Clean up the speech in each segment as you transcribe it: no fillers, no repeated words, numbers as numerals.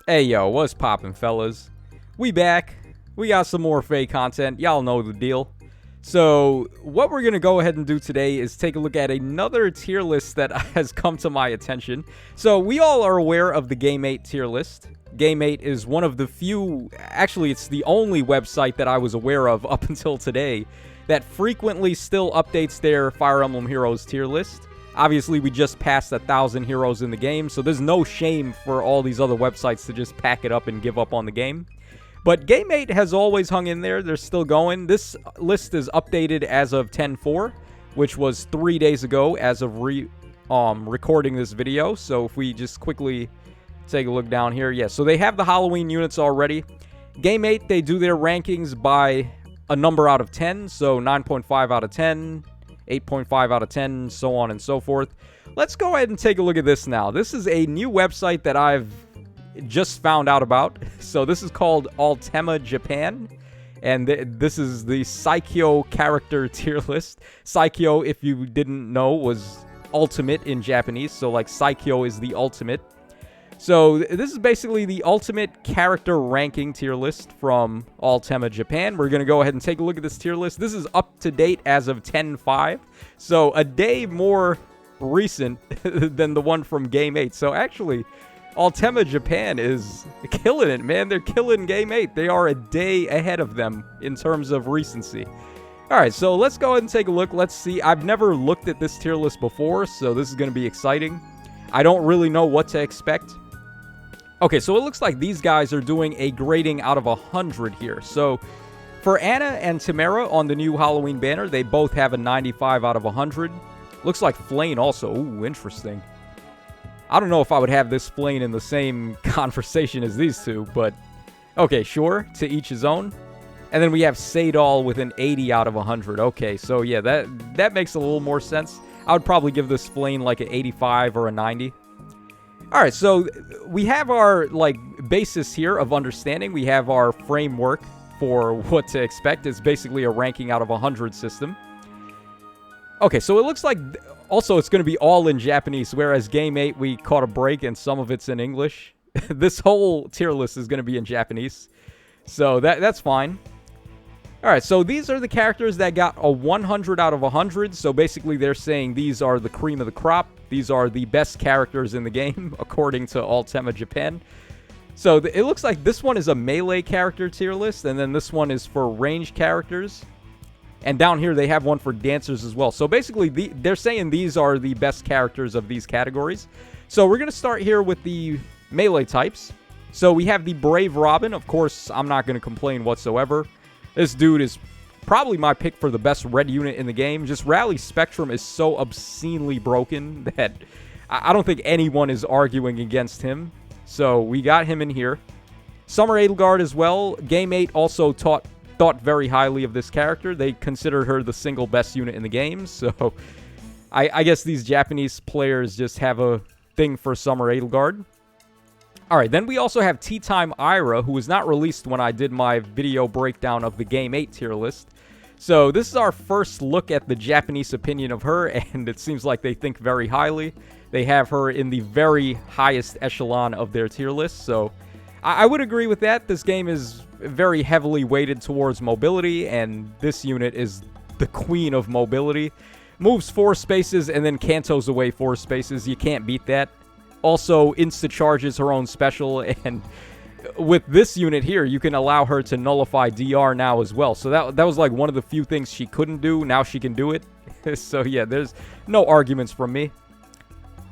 Hey yo, what's poppin', fellas? We back. We got some more FEH content. Y'all know the deal. So, what we're gonna go ahead and do today is take a look at another tier list that has come to my attention. So, we all are aware of the Game8 tier list. Game8 is one of the few, actually it's the only website that I was aware of up until today that frequently still updates their Fire Emblem Heroes tier list. Obviously, we just passed 1,000 heroes in the game, so there's no shame for all these other websites to just pack it up and give up on the game. But Game8 has always hung in there. They're still going. This list is updated as of 10/4, which was 3 days ago as of recording this video. So if we just quickly take a look down here. Yeah, so they have the Halloween units already. Game8, they do their rankings by a number out of 10, so 9.5 out of 10, 8.5 out of 10, so on and so forth. Let's go ahead and take a look at this now. This is a new website that I've just found out about. So this is called Altema.jp, and this is the Saikyo character tier list. Saikyo, if you didn't know, was ultimate in Japanese, so like Saikyo is the ultimate. So this is basically the ultimate character ranking tier list from Altema.jp. We're going to go ahead and take a look at this tier list. This is up to date as of 10/5, so a day more recent than the one from Game8. So actually, Altema.jp is killing it, man. They're killing Game8. They are a day ahead of them in terms of recency. All right, so let's go ahead and take a look. Let's see. I've never looked at this tier list before, so this is going to be exciting. I don't really know what to expect. Okay, so it looks like these guys are doing a grading out of 100 here. So for Anna and Tamara on the new Halloween banner, they both have a 95 out of 100. Looks like Flane also. Ooh, interesting. I don't know if I would have this Flane in the same conversation as these two, but okay, sure, to each his own. And then we have Sadal with an 80 out of 100. Okay, so yeah, that makes a little more sense. I would probably give this Flane like an 85 or a 90. All right, so we have our like basis here of understanding. We have our framework for what to expect. It's basically a ranking out of 100 system. Okay, so it looks like also it's going to be all in Japanese, whereas Game8 we caught a break and some of it's in English. This whole tier list is going to be in Japanese, so that's fine. All right, so these are the characters that got a 100 out of 100. So basically they're saying these are the cream of the crop. These are the best characters in the game, according to Altema.jp. So it looks like this one is a melee character tier list, and then this one is for ranged characters. And down here they have one for dancers as well. So basically they're saying these are the best characters of these categories. So we're going to start here with the melee types. So we have the Brave Robin. Of course, I'm not going to complain whatsoever. This dude is probably my pick for the best red unit in the game. Just Rally Spectrum is so obscenely broken that I don't think anyone is arguing against him. So we got him in here. Summer Edelgard as well. Game8 also thought very highly of this character. They considered her the single best unit in the game. So I guess these Japanese players just have a thing for Summer Edelgard. All right, then we also have Tea Time Ira, who was not released when I did my video breakdown of the Game8 tier list. So this is our first look at the Japanese opinion of her, and it seems like they think very highly. They have her in the very highest echelon of their tier list, so I would agree with that. This game is very heavily weighted towards mobility, and this unit is the queen of mobility. Moves 4 spaces and then cantos away 4 spaces. You can't beat that. Also, insta-charges her own special, and with this unit here, you can allow her to nullify DR now as well. So that was like one of the few things she couldn't do. Now she can do it. So yeah, there's no arguments from me.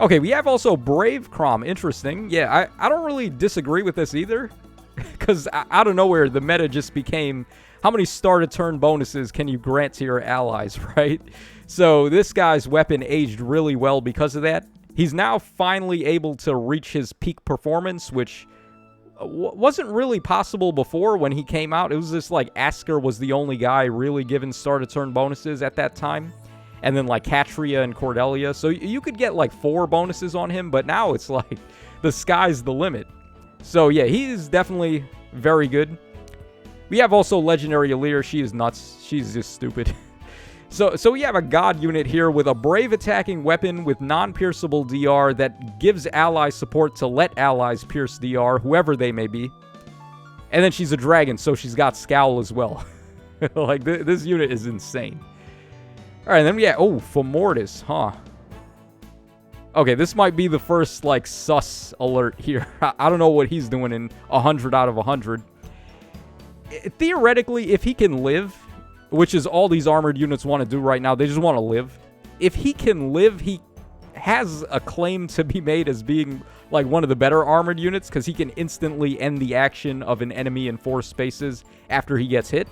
Okay, we have also Brave Crom. Interesting. Yeah, I don't really disagree with this either, because out of nowhere, the meta just became, how many start-a-turn bonuses can you grant to your allies, right? So this guy's weapon aged really well because of that. He's now finally able to reach his peak performance, which wasn't really possible before when he came out. It was just like Asker was the only guy really given start-a-turn bonuses at that time. And then like Katria and Cordelia. So you could get like 4 bonuses on him, but now it's like the sky's the limit. So yeah, he is definitely very good. We have also Legendary Alir. She is nuts. She's just stupid. So we have a God unit here with a brave attacking weapon with non-pierceable DR that gives allies support to let allies pierce DR, whoever they may be. And then she's a dragon, so she's got Scowl as well. Like, this unit is insane. Alright, then we have... Oh, Femortis, huh? Okay, this might be the first, like, sus alert here. I don't know what he's doing in 100 out of 100. Theoretically, if he can live, which is all these armored units want to do right now, they just want to live. If he can live, he has a claim to be made as being, like, one of the better armored units, because he can instantly end the action of an enemy in 4 spaces after he gets hit.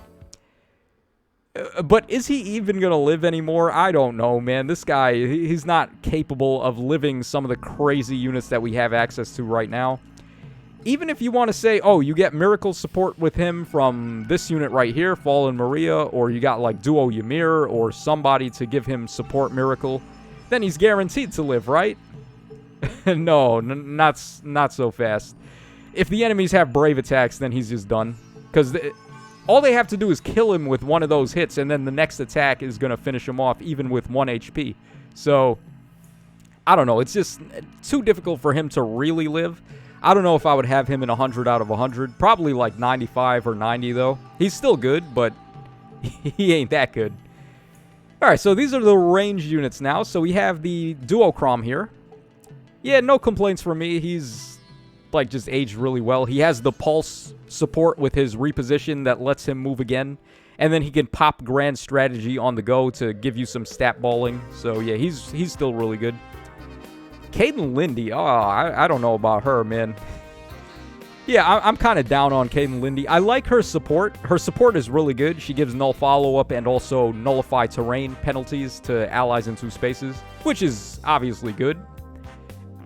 But is he even going to live anymore? I don't know, man. This guy, he's not capable of living some of the crazy units that we have access to right now. Even if you want to say, oh, you get miracle support with him from this unit right here, Fallen Maria, or you got like Duo Ymir or somebody to give him support miracle, then he's guaranteed to live, right? No, not so fast. If the enemies have brave attacks, then he's just done. Because all they have to do is kill him with one of those hits, and then the next attack is going to finish him off, even with 1 HP. So, I don't know. It's just too difficult for him to really live. I don't know if I would have him in 100 out of 100. Probably like 95 or 90, though. He's still good, but he ain't that good. Alright, so these are the ranged units now. So we have the Duochrome here. Yeah, no complaints from me. He's, like, just aged really well. He has the pulse support with his reposition that lets him move again. And then he can pop Grand Strategy on the go to give you some stat balling. So, yeah, he's still really good. Caitlin Lindy, oh, I don't know about her, man. Yeah, I'm kind of down on Caitlin Lindy. I like her support. Her support is really good. She gives null follow-up and also nullify terrain penalties to allies in 2 spaces, which is obviously good.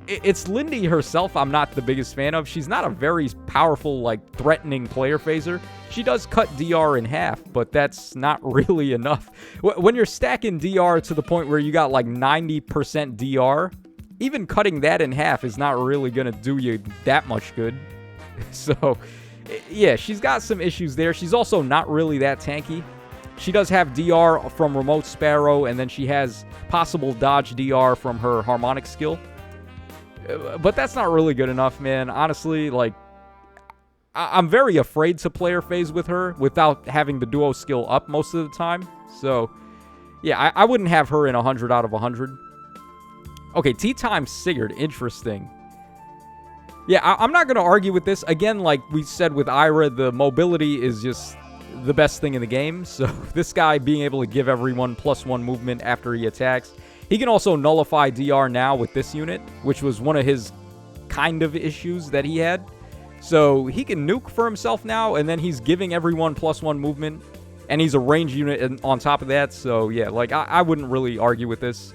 It's Lindy herself I'm not the biggest fan of. She's not a very powerful, like, threatening player phaser. She does cut DR in half, but that's not really enough. When you're stacking DR to the point where you got, like, 90% DR... even cutting that in half is not really going to do you that much good. So, yeah, she's got some issues there. She's also not really that tanky. She does have DR from Remote Sparrow, and then she has possible dodge DR from her Harmonic skill. But that's not really good enough, man. Honestly, like, I'm very afraid to player phase with her without having the duo skill up most of the time. So, yeah, I wouldn't have her in 100 out of 100. Okay, Tea-Time Sigurd. Interesting. Yeah, I'm not going to argue with this. Again, like we said with Ira, the mobility is just the best thing in the game. So this guy being able to give everyone +1 movement after he attacks. He can also nullify DR now with this unit, which was one of his kind of issues that he had. So he can nuke for himself now, and then he's giving everyone +1 movement. And he's a range unit on top of that. So yeah, like I wouldn't really argue with this.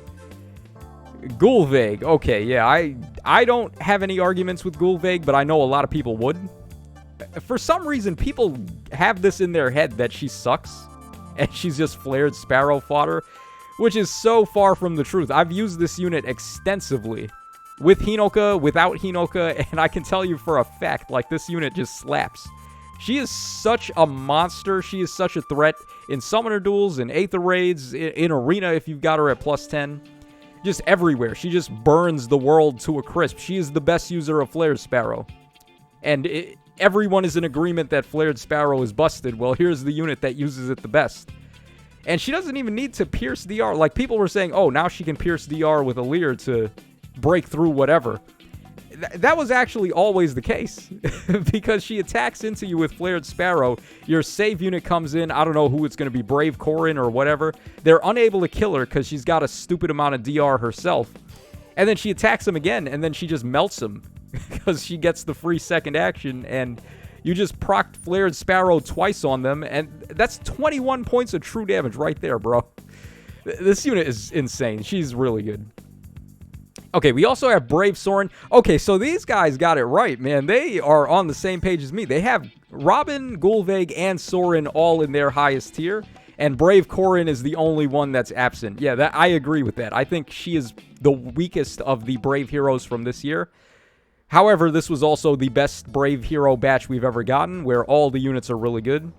Gulveig. Okay, yeah, I don't have any arguments with Gulveig, but I know a lot of people would. For some reason, people have this in their head that she sucks, and she's just flared Sparrow fodder, which is so far from the truth. I've used this unit extensively, with Hinoka, without Hinoka, and I can tell you for a fact, like, this unit just slaps. She is such a monster. She is such a threat in summoner duels, in Aether raids, in arena if you've got her at +10. Just everywhere. She just burns the world to a crisp. She is the best user of Flared Sparrow. And everyone is in agreement that Flared Sparrow is busted. Well, here's the unit that uses it the best. And she doesn't even need to pierce DR. Like, people were saying, oh, now she can pierce DR with Aleer to break through whatever. That was actually always the case. Because she attacks into you with Flared Sparrow. Your save unit comes in. I don't know who it's going to be. Brave Corin or whatever. They're unable to kill her because she's got a stupid amount of DR herself. And then she attacks him again. And then she just melts him. Because she gets the free second action. And you just procced Flared Sparrow twice on them. And that's 21 points of true damage right there, bro. This unit is insane. She's really good. Okay, we also have Brave Sorin. Okay, so these guys got it right, man. They are on the same page as me. They have Robin, Gulveig, and Sorin all in their highest tier. And Brave Corin is the only one that's absent. Yeah, I agree with that. I think she is the weakest of the Brave heroes from this year. However, this was also the best Brave hero batch we've ever gotten, where all the units are really good.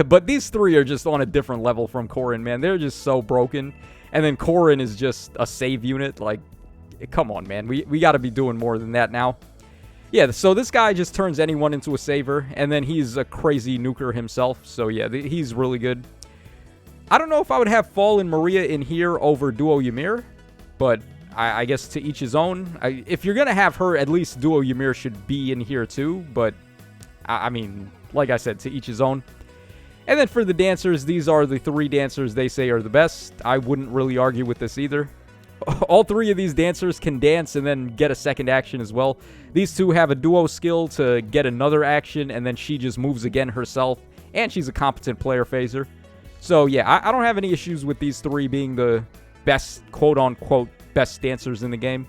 But these three are just on a different level from Corrin, man. They're just so broken. And then Corrin is just a save unit. Like, come on, man. We got to be doing more than that now. Yeah, so this guy just turns anyone into a saver, and then he's a crazy nuker himself. So, yeah, he's really good. I don't know if I would have Fallen Maria in here over Duo Ymir, but I guess to each his own. If you're going to have her, at least Duo Ymir should be in here too, but, I mean, like I said, to each his own. And then for the dancers, these are the three dancers they say are the best. I wouldn't really argue with this either. All three of these dancers can dance and then get a second action as well. These two have a duo skill to get another action, and then she just moves again herself, and she's a competent player phaser. So, yeah, I don't have any issues with these three being the best, quote-unquote, best dancers in the game.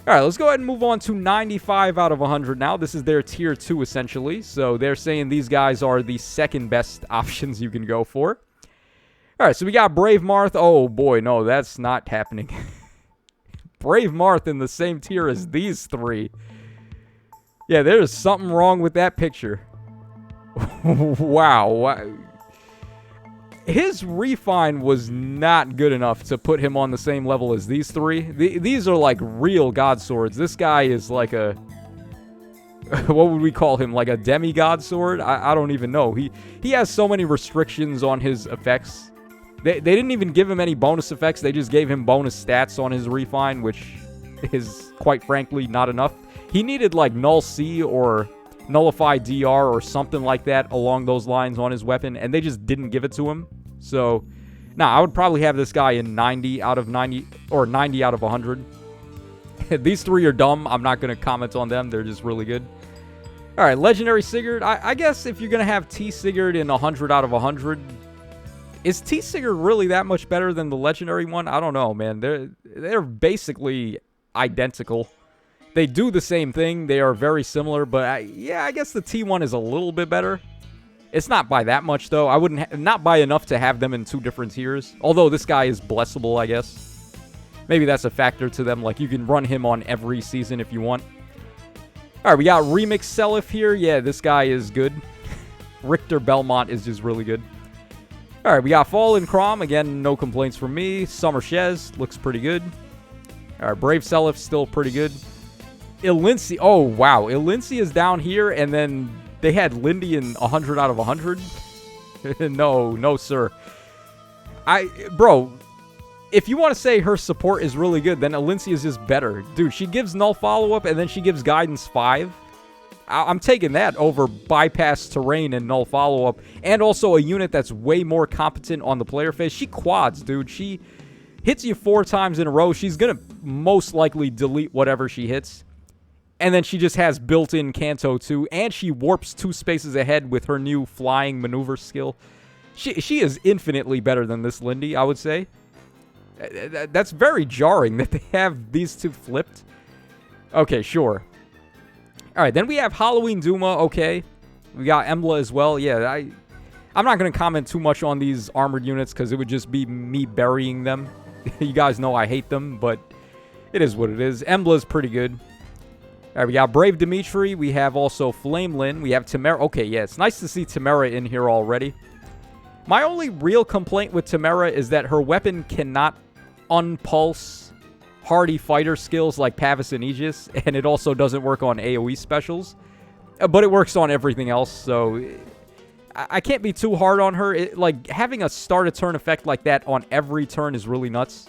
All right, let's go ahead and move on to 95 out of 100 now. This is their tier 2, essentially. So they're saying these guys are the second best options you can go for. All right, so we got Brave Marth. Oh, boy, no, that's not happening. Brave Marth in the same tier as these three. Yeah, there's something wrong with that picture. Wow. His refine was not good enough to put him on the same level as these three. These are like real god swords. This guy is like a... what would we call him? Like a demigod sword? I don't even know. He has so many restrictions on his effects. They didn't even give him any bonus effects. They just gave him bonus stats on his refine, which is, quite frankly, not enough. He needed like Null C or Nullify DR or something like that along those lines on his weapon, and they just didn't give it to him. So, I would probably have this guy in 90 out of 90, or 90 out of 100. These three are dumb. I'm not going to comment on them. They're just really good. All right, Legendary Sigurd. I guess if you're going to have T. Sigurd in 100 out of 100... Is T. Sigurd really that much better than the legendary one? I don't know, man. They're basically identical. They do the same thing. They are very similar, but I guess the T1 is a little bit better. It's not by that much, though. I wouldn't, not by enough to have them in two different tiers. Although this guy is blessable, I guess. Maybe that's a factor to them. Like, you can run him on every season if you want. All right, we got Remix Selif here. Yeah, this guy is good. Richter Belmont is just really good. All right, we got Fallen Crom. Again, no complaints from me. Summer Shez looks pretty good. All right, Brave Selif still pretty good. Ilinci. Oh, wow. Ilinci is down here, and then they had Lindy in 100 out of 100. No, sir. Bro, if you want to say her support is really good, then Ilinci is just better. Dude, she gives Null Follow-Up, and then she gives Guidance 5. I'm taking that over Bypass Terrain and Null Follow-Up, and also a unit that's way more competent on the player phase. She quads, dude. She hits you 4 times in a row. She's going to most likely delete whatever she hits. And then she just has built-in Kanto, too, and she warps 2 spaces ahead with her new flying maneuver skill. She is infinitely better than this Lindy, I would say. That's very jarring that they have these two flipped. Okay, sure. All right, then we have Halloween Duma, okay. We got Embla as well. Yeah, I'm not going to comment too much on these armored units because it would just be me burying them. You guys know I hate them, but it is what it is. Embla's pretty good. All right, we got Brave Dimitri. We have also Flame Lin. We have Tamara. Okay, yeah, it's nice to see Tamara in here already. My only real complaint with Tamara is that her weapon cannot unpulse hardy fighter skills like Pavis and Aegis, and it also doesn't work on AoE specials, but it works on everything else, so I can't be too hard on her. Like, having a start-a-turn effect like that on every turn is really nuts,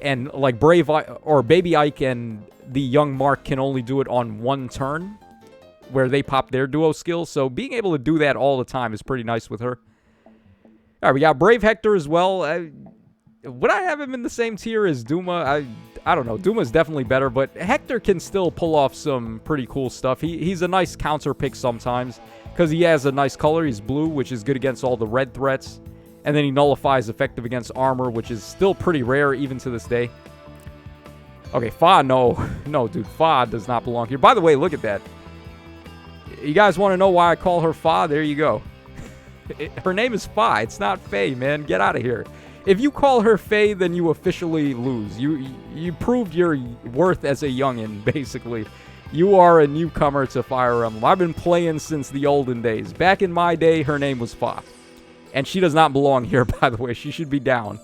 and like Brave or Baby Ike and the Young Mark can only do it on 1 turn, where they pop their duo skills, so being able to do that all the time is pretty nice with her. All right, we got Brave Hector as well. Would I have him in the same tier as Duma? I don't know. Duma's definitely better, but Hector can still pull off some pretty cool stuff. He's a nice counter pick sometimes because he has a nice color. He's blue, which is good against all the red threats. And then he nullifies effective against armor, which is still pretty rare even to this day. Okay, Fa, no. No, dude, Fa does not belong here. By the way, look at that. You guys want to know why I call her Fa? There you go. Her name is Fa. It's not Faye, man. Get out of here. If you call her Faye, then you officially lose. You proved your worth as a youngin', basically. You are a newcomer to Fire Emblem. I've been playing since the olden days. Back in my day, her name was Fa. And she does not belong here, by the way. She should be down.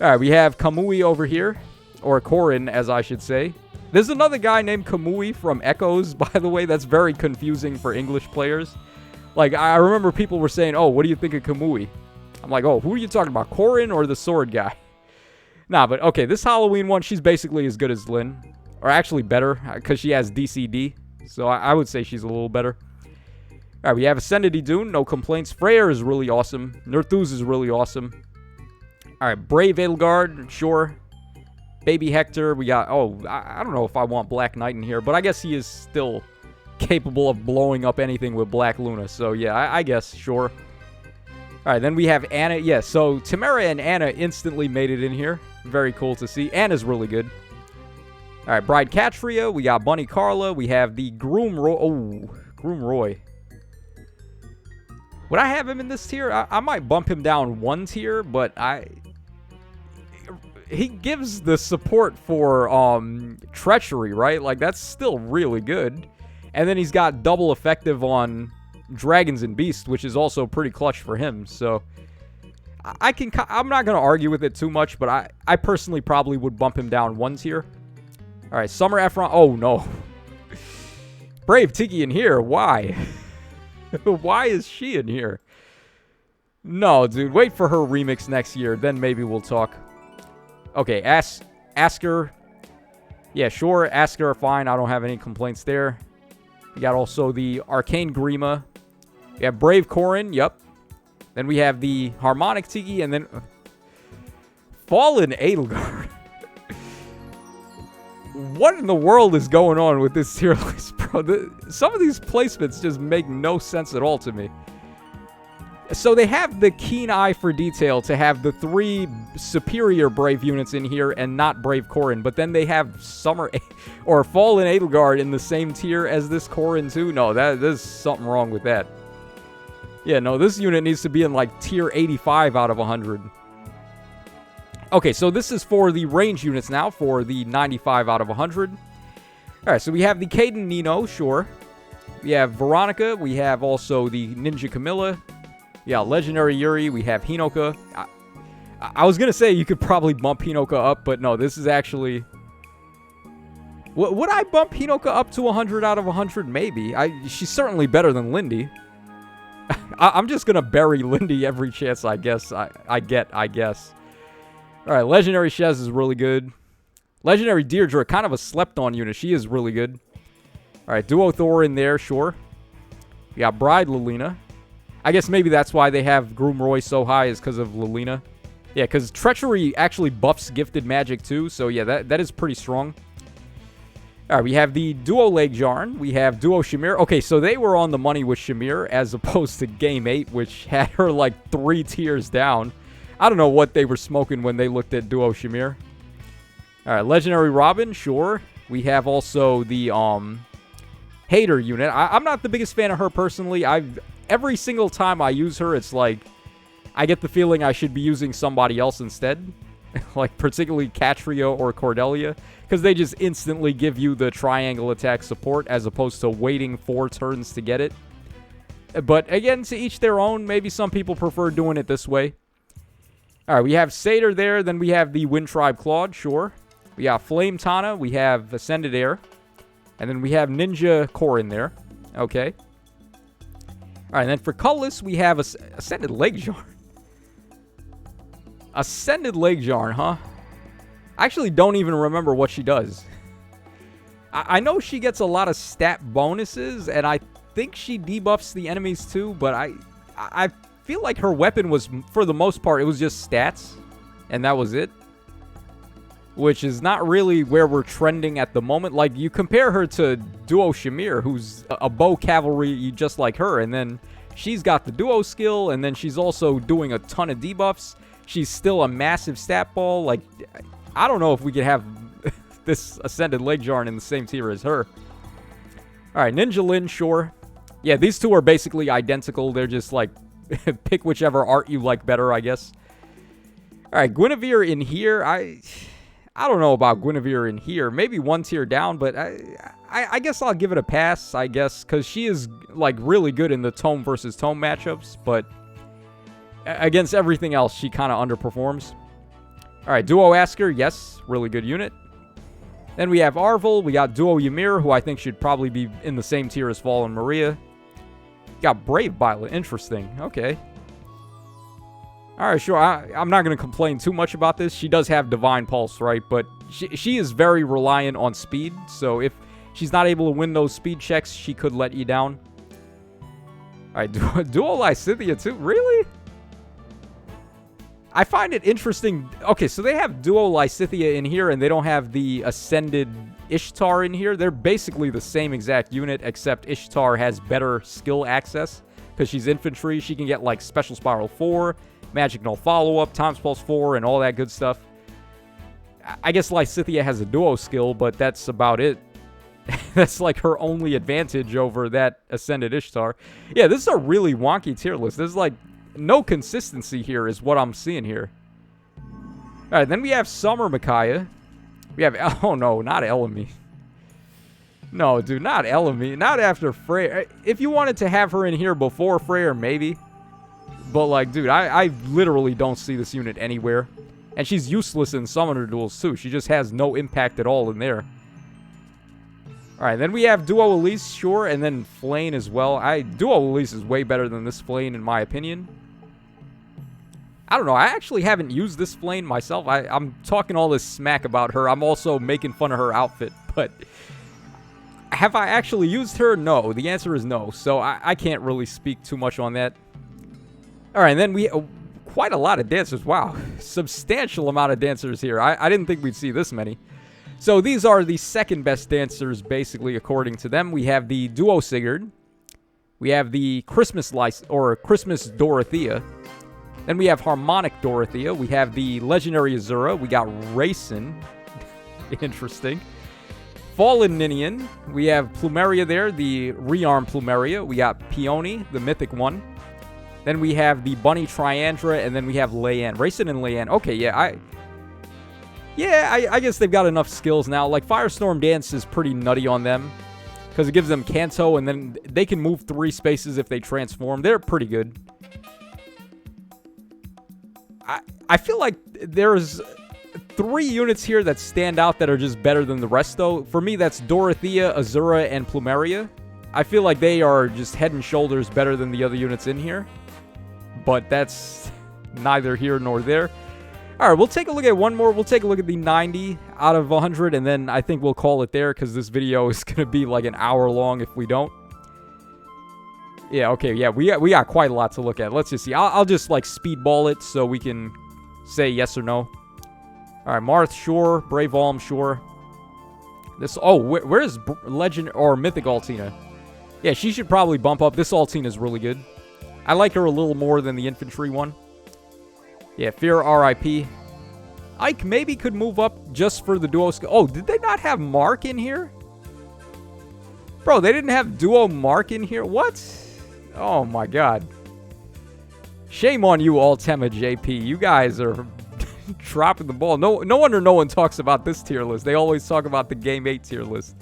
Alright, we have Kamui over here. Or Korin, as I should say. There's another guy named Kamui from Echoes, by the way. That's very confusing for English players. Like, I remember people were saying, oh, what do you think of Kamui? I'm like, oh, who are you talking about? Korin or the sword guy? Nah, but okay, this Halloween one, she's basically as good as Lynn. Or actually better, because she has DCD. So I would say she's a little better. Alright, we have Ascended Idun, no complaints. Freyr is really awesome. Nerthus is really awesome. Alright, Brave Edelgard, sure. Baby Hector, we got... Oh, I don't know if I want Black Knight in here, but I guess he is still capable of blowing up anything with Black Luna. So yeah, I guess, sure. Alright, then we have Anna. Yeah, so Tamara and Anna instantly made it in here. Very cool to see. Anna's really good. Alright, Bride Katria. We got Bunny Carla. We have the Groom Roy. Oh, Groom Roy. Would I have him in this tier? I might bump him down one tier, but he gives the support for treachery, right? Like, that's still really good. And then he's got double effective on Dragons and Beasts, which is also pretty clutch for him. So I'm not going to argue with it too much, but I personally probably would bump him down one tier. All right, Summer Ephron. Oh, no. Brave Tiki in here. Why? Why is she in here? No, dude. Wait for her remix next year. Then maybe we'll talk. Okay, Asker. Yeah, sure. Asker, fine. I don't have any complaints there. We got also the Arcane Grima. We have Brave Korin. Yep. Then we have the Harmonic Tiki. And then Fallen Edelgard. What in the world is going on with this tier list, bro? Some of these placements just make no sense at all to me. So they have the keen eye for detail to have the 3 superior Brave units in here and not Brave Korin. But then they have Summer or Fallen Edelgard in the same tier as this Korin too. No, there's something wrong with that. Yeah, no, this unit needs to be in like tier 85 out of 100. Okay, so this is for the range units now, for the 95 out of 100. Alright, so we have the Caden Nino, sure. We have Veronica. We have also the Ninja Camilla. Yeah, Legendary Yuri. We have Hinoka. I was going to say you could probably bump Hinoka up, but no, this is actually... Would I bump Hinoka up to 100 out of 100? Maybe. She's certainly better than Lindy. I'm just going to bury Lindy every chance I guess. I guess. Alright, Legendary Shez is really good. Legendary Deirdre, kind of a slept-on unit. She is really good. Alright, Duo Thor in there, sure. We got Bride Lilina. I guess maybe that's why they have Groom Roy so high is because of Lilina. Yeah, because Treachery actually buffs Gifted Magic too, so yeah, that is pretty strong. Alright, we have the Duo Leg Jarn. We have Duo Shamir. Okay, so they were on the money with Shamir as opposed to Game8, which had her like 3 tiers down. I don't know what they were smoking when they looked at Duo Shamir. Alright, Legendary Robin, sure. We have also the Hater unit. I'm not the biggest fan of her personally. Every single time I use her, it's like I get the feeling I should be using somebody else instead. Like particularly Catrio or Cordelia. Because they just instantly give you the triangle attack support as opposed to waiting 4 turns to get it. But again, to each their own. Maybe some people prefer doing it this way. Alright, we have Satyr there. Then we have the Wind Tribe Claude, sure. We got Flame Tana. We have Ascended Air. And then we have Ninja Korin there. Okay. Alright, and then for Cullis, we have Ascended Leg Jarn. Ascended Leg Jarn, huh? I actually don't even remember what she does. I know she gets a lot of stat bonuses, and I think she debuffs the enemies too, but I feel like her weapon was, for the most part, it was just stats, and that was it. Which is not really where we're trending at the moment. Like, you compare her to Duo Shamir, who's a bow cavalry just like her, and then she's got the duo skill, and then she's also doing a ton of debuffs. She's still a massive stat ball. Like, I don't know if we could have this Ascended Leg Jarn in the same tier as her. Alright, Ninja Lin, sure. Yeah, these two are basically identical. They're just like, pick whichever art you like better, I guess. Alright, Guinevere in here. I don't know about Guinevere in here. Maybe 1 tier down, but I I guess I'll give it a pass, I guess, because she is, like, really good in the tome versus tome matchups, but against everything else, she kind of underperforms. All right, Duo Asker, yes, really good unit. Then we have Arvel. We got Duo Ymir, who I think should probably be in the same tier as Fallen Maria. Got Brave Violet, interesting, okay. All right, sure, I'm not going to complain too much about this. She does have Divine Pulse, right, but she is very reliant on speed, so if she's not able to win those speed checks, she could let you down. All right, Duo Lysithea too, really? I find it interesting. Okay, so they have Duo Lysithea in here, and they don't have the Ascended Ishtar in here. They're basically the same exact unit, except Ishtar has better skill access, because she's infantry. She can get, like, Special Spiral 4, Magic Null Follow-Up, Times Pulse 4, and all that good stuff. I guess Lysithea has a duo skill, but that's about it. That's like her only advantage over that Ascended Ishtar. Yeah, this is a really wonky tier list. There's like no consistency here is what I'm seeing here. Alright, then we have Summer Micaiah. We have, oh no, not Elamy. No, dude, not Elamy. Not after Freyr. If you wanted to have her in here before Freyr, maybe. But like, dude, I literally don't see this unit anywhere. And she's useless in summoner duels, too. She just has no impact at all in there. Alright, then we have Duo Elise, sure, and then Flane as well. Duo Elise is way better than this Flane, in my opinion. I don't know. I actually haven't used this Flane myself. I'm talking all this smack about her. I'm also making fun of her outfit. But have I actually used her? No. The answer is no. So I can't really speak too much on that. Alright, and then we... quite a lot of dancers. Wow. Substantial amount of dancers here. I didn't think we'd see this many. So these are the second best dancers, basically, according to them. We have the Duo Sigurd. We have the Christmas Dorothea. Then we have Harmonic Dorothea. We have the Legendary Azura. We got Raisin. Interesting. Fallen Ninian. We have Plumeria there, the Rearm Plumeria. We got Peony, the mythic one. Then we have the Bunny Triandra, and then we have Leanne. Raisin and Leanne. Okay, yeah, I guess they've got enough skills now. Like, Firestorm Dance is pretty nutty on them, because it gives them Kanto, and then they can move 3 spaces if they transform. They're pretty good. I feel like there's 3 units here that stand out that are just better than the rest, though. For me, that's Dorothea, Azura, and Plumeria. I feel like they are just head and shoulders better than the other units in here. But that's neither here nor there. All right, we'll take a look at one more. We'll take a look at the 90 out of 100, and then I think we'll call it there because this video is going to be like an hour long if we don't. Yeah, okay, yeah, we got quite a lot to look at. Let's just see. I'll just, like, speedball it so we can say yes or no. All right, Marth, sure. Brave Alm, sure. This, oh, where's Legend or Mythic Altina? Yeah, she should probably bump up. This Altina is really good. I like her a little more than the infantry one. Yeah, Fear RIP. Ike maybe could move up just for the duo skill. Oh, did they not have Mark in here? Bro, they didn't have Duo Mark in here? What? Oh my god. Shame on you, Altema.jp. You guys are dropping the ball. No wonder no one talks about this tier list. They always talk about the Game8 tier list.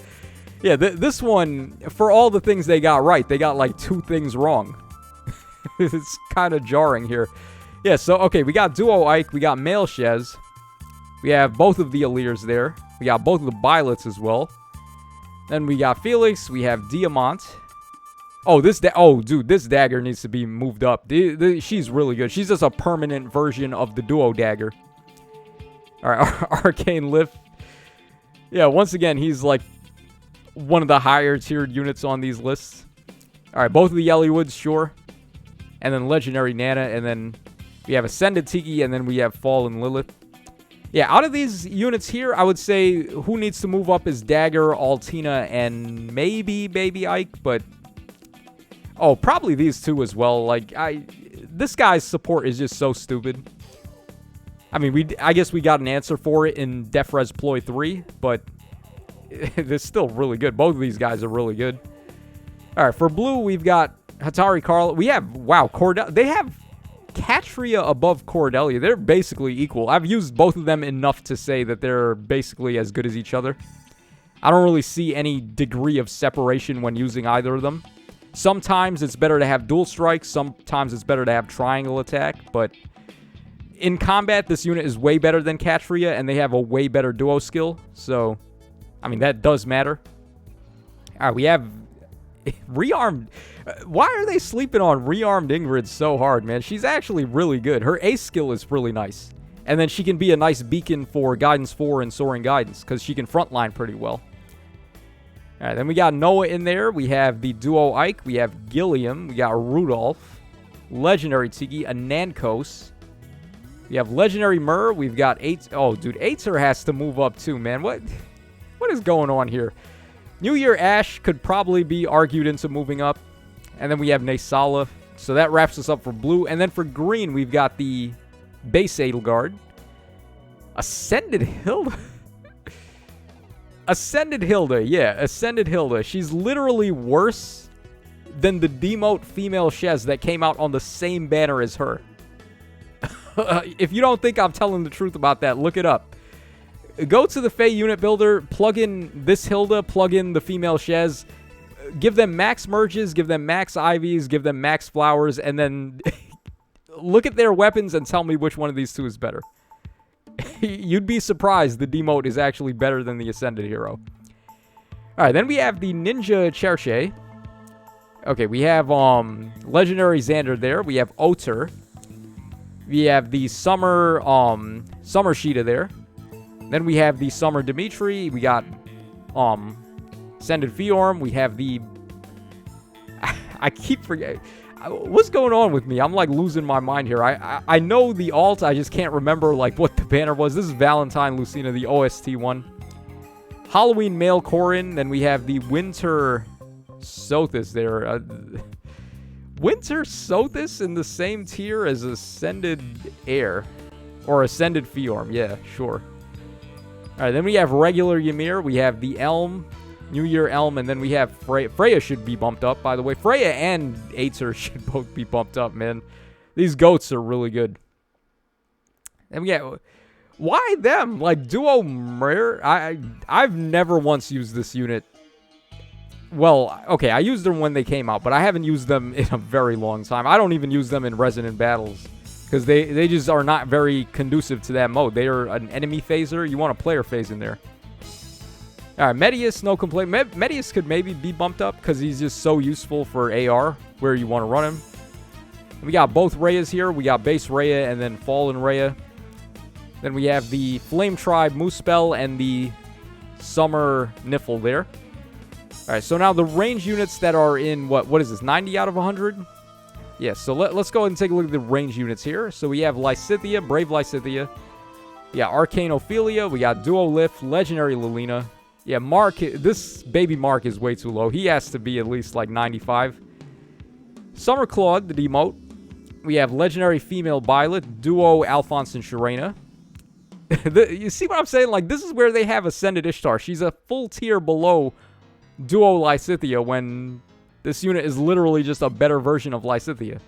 Yeah, this one, for all the things they got right, they got like 2 things wrong. It's kind of jarring here. Yeah, so, okay, we got Duo Ike, we got Male Shez. We have both of the Alirs there. We got both of the Bylets as well. Then we got Felix, we have Diamant. Oh, dude, this dagger needs to be moved up. She's really good. She's just a permanent version of the Duo Dagger. Alright, Arcane Lift. Yeah, once again, he's like one of the higher tiered units on these lists. Alright, both of the Yellywoods, sure. And then Legendary Nana, and then we have Ascended Tiki, and then we have Fallen Lilith. Yeah, out of these units here, I would say who needs to move up is Dagger, Altina, and maybe Baby Ike, but... Oh, probably these 2 as well. Like, this guy's support is just so stupid. I mean, I guess we got an answer for it in Defres Ploy 3, but it's still really good. Both of these guys are really good. All right, for blue, we've got Hatari Carl. We have, wow, Cordelia. They have Catria above Cordelia. They're basically equal. I've used both of them enough to say that they're basically as good as each other. I don't really see any degree of separation when using either of them. Sometimes it's better to have dual strikes. Sometimes it's better to have triangle attack. But in combat, this unit is way better than Katria, and they have a way better duo skill. So, I mean, that does matter. All right, we have rearmed. Why are they sleeping on rearmed Ingrid so hard, man? She's actually really good. Her ace skill is really nice. And then she can be a nice beacon for Guidance 4 and Soaring Guidance, because she can frontline pretty well. All right, then we got Noah in there. We have the duo Ike. We have Gilliam. We got Rudolph. Legendary Tiki. A Nankos. We have Legendary Myrrh. We've got Oh, dude, Aether has to move up too, man. What is going on here? New Year Ash could probably be argued into moving up. And then we have Nasala. So that wraps us up for blue. And then for green, we've got the base Edelgard. Ascended Hilda. Ascended Hilda, yeah. Ascended Hilda. She's literally worse than the demote female Shez that came out on the same banner as her. If you don't think I'm telling the truth about that, look it up. Go to the Fae unit builder, plug in this Hilda, plug in the female Shez, give them max merges, give them max Ivies, give them max flowers, and then look at their weapons and tell me which one of these two is better. You'd be surprised the demote is actually better than the Ascended hero. Alright, then we have the Ninja Cherche. Okay, we have Legendary Xander there. We have Oter. We have the Summer Sheeta there. Then we have the Summer Dimitri. We got Ascended Fiorm. We have the... I keep forgetting. What's going on with me? I'm like losing my mind here. I know the alt. I just can't remember like what the banner was. This is Valentine Lucina, the OST one. Halloween Male Corin. Then we have the Winter Sothis there. Winter Sothis in the same tier as Ascended Air. Or Ascended Fiorm. Yeah, sure. Alright, then we have regular Ymir. We have the Elm. New Year Elm, and then we have Freya. Freya should be bumped up, by the way. Freya and Aether should both be bumped up, man. These goats are really good. And yeah, why them? Like, Duo Myrrh? I've never once used this unit. Well, okay, I used them when they came out, but I haven't used them in a very long time. I don't even use them in Resonant Battles, because they just are not very conducive to that mode. They are an enemy phaser. You want a player phase in there. Alright, Medius, no complaint. Medius could maybe be bumped up because he's just so useful for AR, where you want to run him. We got both Reyas here. We got base Reya and then Fallen Reya. Then we have the Flame Tribe Moosepell and the Summer Niffle there. Alright, so now the range units that are in, what is this, 90 out of 100? Yeah, so let's go ahead and take a look at the range units here. So we have Lysithea, Brave Lysithea. We got Arcane Ophelia. We got Duo Lift, Legendary Lilina. Yeah, Mark, this baby Mark is way too low. He has to be at least like 95. Summer Claude, the demote. We have Legendary Female Violet, Duo Alphonse and Sharena. You see what I'm saying? Like, this is where they have Ascended Ishtar. She's a full tier below Duo Lysithea when this unit is literally just a better version of Lysithea.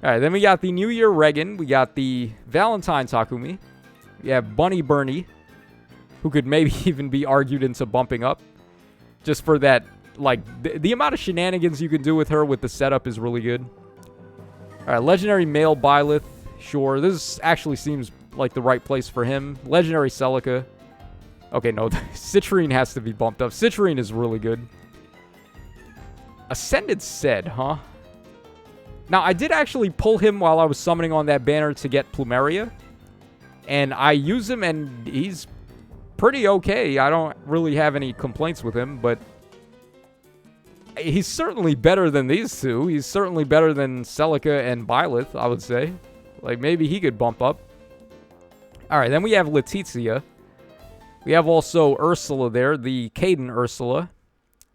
Alright, then we got the New Year Regan. We got the Valentine Takumi. We have Bunny Bernie, who could maybe even be argued into bumping up. Just for that, like, the amount of shenanigans you can do with her with the setup is really good. Alright, Legendary Male Byleth. Sure, this actually seems like the right place for him. Legendary Celica. Okay, no, Citrine has to be bumped up. Citrine is really good. Ascended Sed, huh? Now, I did actually pull him while I was summoning on that banner to get Plumeria. And I use him, and he's pretty okay. I don't really have any complaints with him, but he's certainly better than these two. He's certainly better than Celica and Byleth, I would say. Like, maybe he could bump up. Alright, then we have Letizia. We have also Ursula there, the Caden Ursula.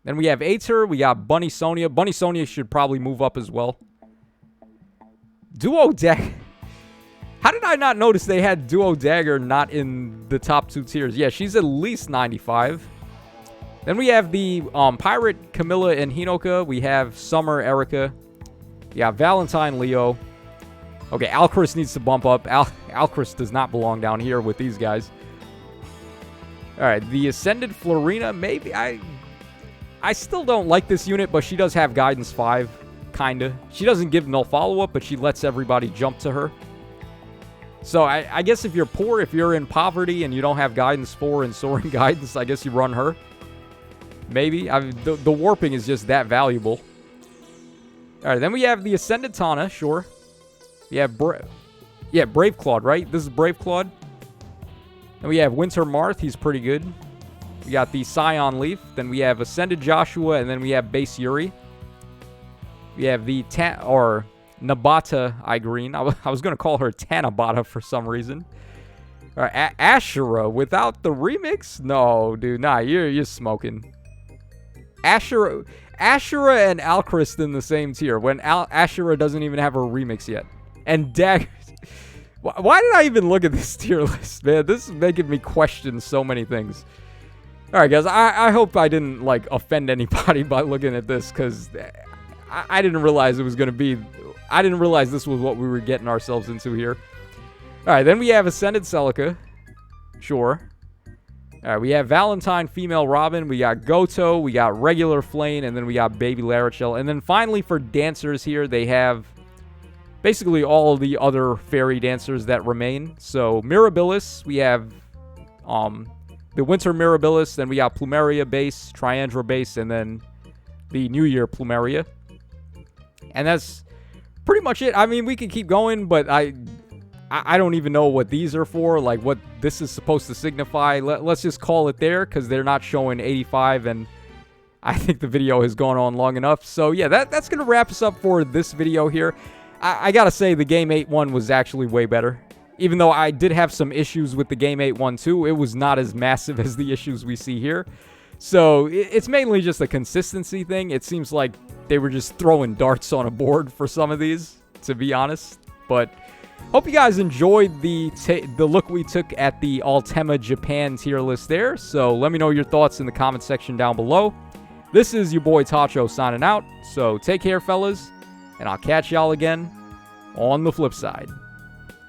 Then we have Aether. We got Bunny Sonia. Bunny Sonia should probably move up as well. Duo Dagger. How did I not notice they had Duo Dagger not in the top two tiers? Yeah, she's at least 95. Then we have the Pirate Camilla and Hinoka. We have Summer Erica. Yeah, Valentine Leo. Okay, Alcris needs to bump up. Alcris does not belong down here with these guys. All right, the Ascended Florina, maybe. I still don't like this unit, but she does have Guidance 5, kinda. She doesn't give no follow-up, but she lets everybody jump to her. So I guess if you're poor, if you're in poverty and you don't have Guidance 4 and Soaring Guidance, I guess you run her. Maybe. The warping is just that valuable. All right, then we have the Ascended Tana, sure. We have Brave Claude, right? This is Brave Claude. Then we have Winter Marth. He's pretty good. We got the Scion Leaf. Then we have Ascended Joshua, and then we have Base Yuri. We have the Nabata Igreen. I was going to call her Tanabata for some reason. All right, Ashura without the remix? No, dude. Nah, you're smoking. Ashura and Alchrist in the same tier when Ashura doesn't even have a remix yet. And Daggers. Why did I even look at this tier list, man? This is making me question so many things. All right, guys. I hope I didn't, like, offend anybody by looking at this, because I didn't realize it was going to be... I didn't realize this was what we were getting ourselves into here. All right, then we have Ascended Celica. Sure. All right, we have Valentine, Female Robin. We got Goto. We got Regular Flame. And then we got Baby Larichel. And then finally for dancers here, they have... basically all of the other fairy dancers that remain. So Mirabilis, we have the Winter Mirabilis, then we got Plumeria base, Triandra base, and then the New Year Plumeria. And that's pretty much it. I mean, we can keep going, but I don't even know what these are for, like what this is supposed to signify. Let's just call it there, because they're not showing 85, and I think the video has gone on long enough. So yeah, that's going to wrap us up for this video here. I gotta say, the Game8 one was actually way better. Even though I did have some issues with the Game8 one too, it was not as massive as the issues we see here. So it's mainly just a consistency thing. It seems like they were just throwing darts on a board for some of these, to be honest. But hope you guys enjoyed the look we took at the Altema Japan tier list there. So let me know your thoughts in the comment section down below. This is your boy Tacho signing out. So take care, fellas. And I'll catch y'all again on the flip side.